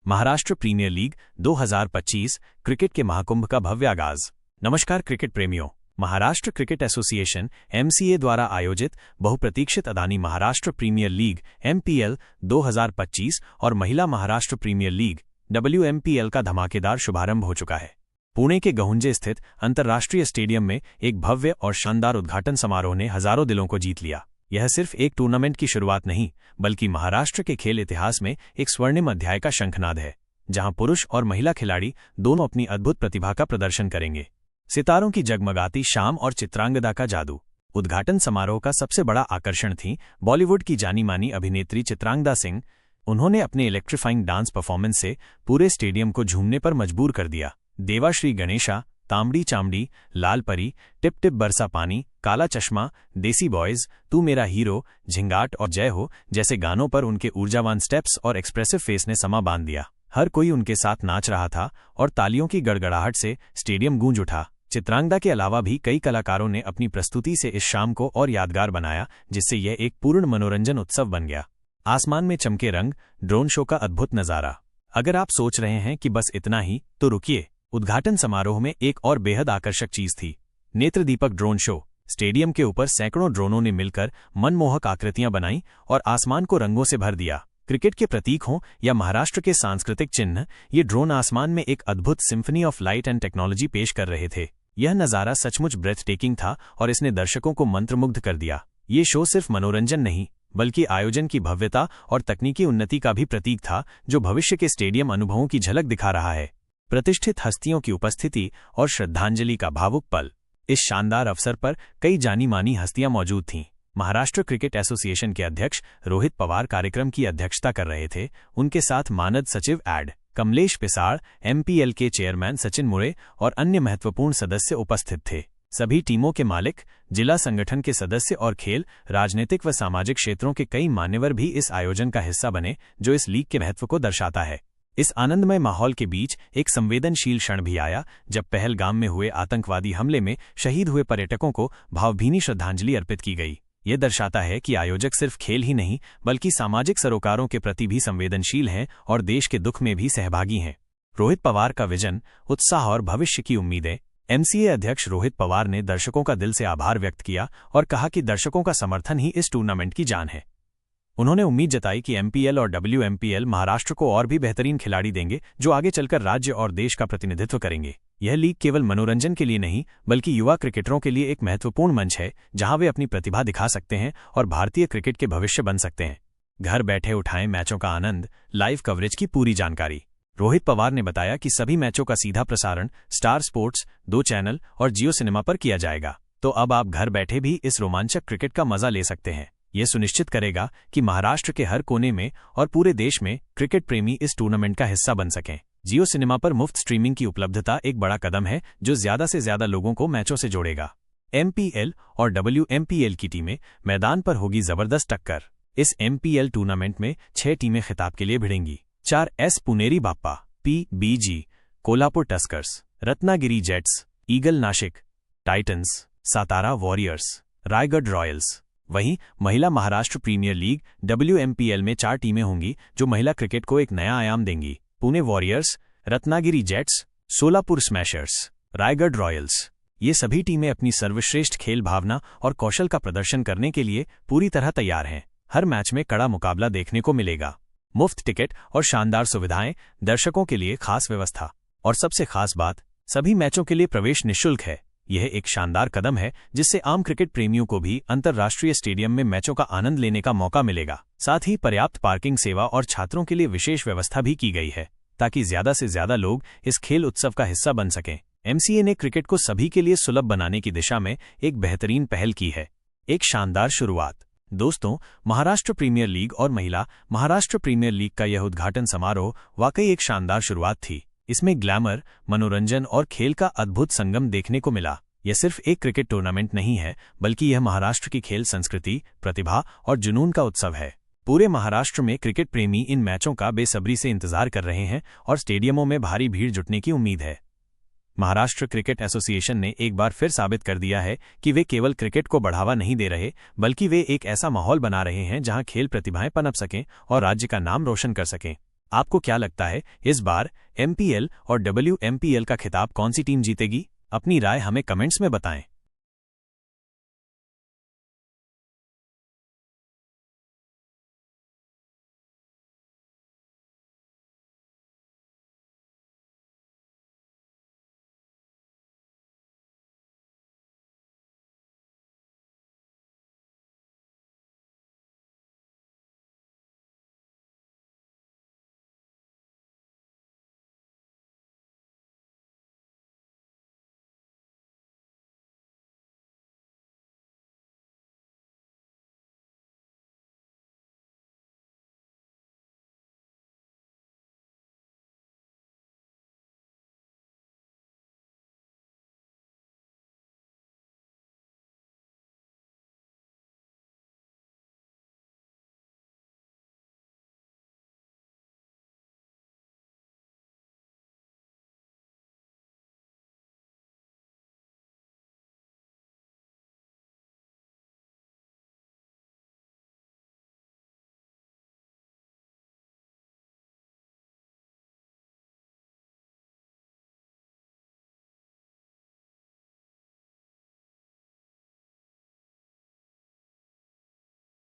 Maharashtra premier league 2025 cricket के महाकुंभ का भव्य आगाज। नमस्कार क्रिकेट प्रेमियों। महाराष्ट्र क्रिकेट एसोसिएशन (MCA) द्वारा आयोजित बहुप्रतीक्षित Adani Maharashtra premier league (MPL) 2025 और महिला महाराष्ट्र प्रीमियर लीग (WMPL) का धमाकेदार शुभारंभ हो चुका है। पुणे के गहुंजे स्थित अंतर्राष्ट्रीय स्टेडियम में एक भव्य और शानदार उद्घाटन समारोह ने हजारों दिलों को जीत लिया। यह सिर्फ एक टूर्नामेंट की शुरुआत नहीं, बल्कि महाराष्ट्र के खेल इतिहास में एक स्वर्णिम अध्याय का शंखनाद है, जहां पुरुष और महिला खिलाड़ी दोनों अपनी अद्भुत प्रतिभा का प्रदर्शन करेंगे। सितारों की जगमगाती शाम और चित्रांगदा का जादू। उद्घाटन समारोह का सबसे बड़ा आकर्षण थी बॉलीवुड की जानी मानी अभिनेत्री चित्रांगदा सिंह। उन्होंने अपने इलेक्ट्रीफाइंग डांस परफॉर्मेंस से पूरे स्टेडियम को झूमने पर मजबूर कर दिया। देवाश्री गणेशा, तांबड़ी चामड़ी, लाल परी, टिप टिप बरसा पानी, काला चश्मा, देसी बॉयज, तू मेरा हीरो, झिंगाट और जय हो जैसे गानों पर उनके ऊर्जावान स्टेप्स और एक्सप्रेसिव फेस ने समा बांध दिया। हर कोई उनके साथ नाच रहा था और तालियों की गड़गड़ाहट से स्टेडियम गूंज उठा। चित्रांगदा के अलावा भी कई कलाकारों ने अपनी प्रस्तुति से इस शाम को और यादगार बनाया, जिससे यह एक पूर्ण मनोरंजन उत्सव बन गया। आसमान में चमके रंग, ड्रोन शो का अद्भुत नजारा। अगर आप सोच रहे हैं कि बस इतना ही, तो रुकिए। उद्घाटन समारोह में एक और बेहद आकर्षक चीज थी, नेत्रदीपक ड्रोन शो। स्टेडियम के ऊपर सैकड़ों ड्रोनों ने मिलकर मनमोहक आकृतियां बनाई और आसमान को रंगों से भर दिया। क्रिकेट के प्रतीक हों या महाराष्ट्र के सांस्कृतिक चिन्ह, ये ड्रोन आसमान में एक अद्भुत symphony of light and technology पेश कर रहे थे। यह नज़ारा सचमुच ब्रेथ टेकिंग था और इसने दर्शकों को मंत्रमुग्ध कर दिया। ये शो सिर्फ मनोरंजन नहीं, बल्कि आयोजन की भव्यता और तकनीकी उन्नति का भी प्रतीक था, जो भविष्य के स्टेडियम अनुभवों की झलक दिखा रहा है। प्रतिष्ठित हस्तियों की उपस्थिति और श्रद्धांजलि का भावुक पल। इस शानदार अवसर पर कई जानी मानी हस्तियां मौजूद थीं। महाराष्ट्र क्रिकेट एसोसिएशन के अध्यक्ष रोहित पवार कार्यक्रम की अध्यक्षता कर रहे थे। उनके साथ मानद सचिव एड. कमलेश पिसाळ, MPL के चेयरमैन सचिन मुरे और अन्य महत्वपूर्ण सदस्य उपस्थित थे। सभी टीमों के मालिक, जिला संगठन के सदस्य और खेल, राजनीतिक व सामाजिक क्षेत्रों के कई मान्यवर भी इस आयोजन का हिस्सा बने, जो इस लीग के महत्व को दर्शाता है। इस आनंदमय माहौल के बीच एक संवेदनशील क्षण भी आया, जब पहलगाम में हुए आतंकवादी हमले में शहीद हुए पर्यटकों को भावभीनी श्रद्धांजलि अर्पित की गई। ये दर्शाता है कि आयोजक सिर्फ खेल ही नहीं, बल्कि सामाजिक सरोकारों के प्रति भी संवेदनशील हैं और देश के दुख में भी सहभागी हैं। रोहित पवार का विजन, उत्साह और भविष्य की उम्मीदें। MCA अध्यक्ष रोहित पवार ने दर्शकों का दिल से आभार व्यक्त किया और कहा कि दर्शकों का समर्थन ही इस टूर्नामेंट की जान है। उन्होंने उम्मीद जताई कि MPL और WMPL महाराष्ट्र को और भी बेहतरीन खिलाड़ी देंगे, जो आगे चलकर राज्य और देश का प्रतिनिधित्व करेंगे। यह लीग केवल मनोरंजन के लिए नहीं, बल्कि युवा क्रिकेटरों के लिए एक महत्वपूर्ण मंच है, जहां वे अपनी प्रतिभा दिखा सकते हैं और भारतीय क्रिकेट के भविष्य बन सकते हैं। घर बैठे उठाएं मैचों का आनंद, लाइव कवरेज की पूरी जानकारी। रोहित पवार ने बताया कि सभी मैचों का सीधा प्रसारण स्टार स्पोर्ट्स, 2 चैनल और जियो सिनेमा पर किया जाएगा। तो अब आप घर बैठे भी इस रोमांचक क्रिकेट का मजा ले सकते हैं। यह सुनिश्चित करेगा कि महाराष्ट्र के हर कोने में और पूरे देश में क्रिकेट प्रेमी इस टूर्नामेंट का हिस्सा बन सकें। जियो सिनेमा पर मुफ्त स्ट्रीमिंग की उपलब्धता एक बड़ा कदम है, जो ज्यादा से ज्यादा लोगों को मैचों से जोड़ेगा। MPL और WMPL की टीमें मैदान पर होगी जबरदस्त टक्कर। इस MPL टूर्नामेंट में 6 टीमें खिताब के लिए भिड़ेंगी। 4S Puneri Bappa, PBG, Kolhapur Tuskers, Ratnagiri jets, eagle Nashik, Titans, Satara warriors, Raigarh Royals. वहीं महिला महाराष्ट्र प्रीमियर लीग WMPL में 4 टीमें होंगी, जो महिला क्रिकेट को एक नया आयाम देंगी। Pune warriors, Ratnagiri jets, Solapur smashers, Raigarh Royals. ये सभी टीमें अपनी सर्वश्रेष्ठ खेल भावना और कौशल का प्रदर्शन करने के लिए पूरी तरह तैयार हैं। हर मैच में कड़ा मुकाबला देखने को मिलेगा। मुफ्त टिकट और शानदार सुविधाएं, दर्शकों के लिए खास व्यवस्था और सबसे खास बात, सभी मैचों के लिए प्रवेश निःशुल्क है। यह एक शानदार कदम है, जिससे आम क्रिकेट प्रेमियों को भी अंतर्राष्ट्रीय स्टेडियम में मैचों का आनंद लेने का मौका मिलेगा। साथ ही पर्याप्त पार्किंग सेवा और छात्रों के लिए विशेष व्यवस्था भी की गई है, ताकि ज्यादा से ज्यादा लोग इस खेल उत्सव का हिस्सा बन सकें। MCA ने क्रिकेट को सभी के लिए सुलभ बनाने की दिशा में एक बेहतरीन पहल की है। एक शानदार शुरुआत। दोस्तों, महाराष्ट्र प्रीमियर लीग और महिला महाराष्ट्र प्रीमियर लीग का यह उद्घाटन समारोह वाकई एक शानदार शुरुआत थी। इसमें ग्लैमर, मनोरंजन और खेल का अद्भुत संगम देखने को मिला। यह सिर्फ एक क्रिकेट टूर्नामेंट नहीं है, बल्कि यह महाराष्ट्र की खेल संस्कृति, प्रतिभा और जुनून का उत्सव है। पूरे महाराष्ट्र में क्रिकेट प्रेमी इन मैचों का बेसब्री से इंतजार कर रहे हैं और स्टेडियमों में भारी भीड़ जुटने की उम्मीद है। महाराष्ट्र क्रिकेट एसोसिएशन ने एक बार फिर साबित कर दिया है कि वे केवल क्रिकेट को बढ़ावा नहीं दे रहे, बल्कि वे एक ऐसा माहौल बना रहे हैं जहां खेल प्रतिभाएं पनप सकें और राज्य का नाम रोशन कर सकें। आपको क्या लगता है, इस बार MPL और WMPL का खिताब कौन सी टीम जीतेगी? अपनी राय हमें कमेंट्स में बताएं।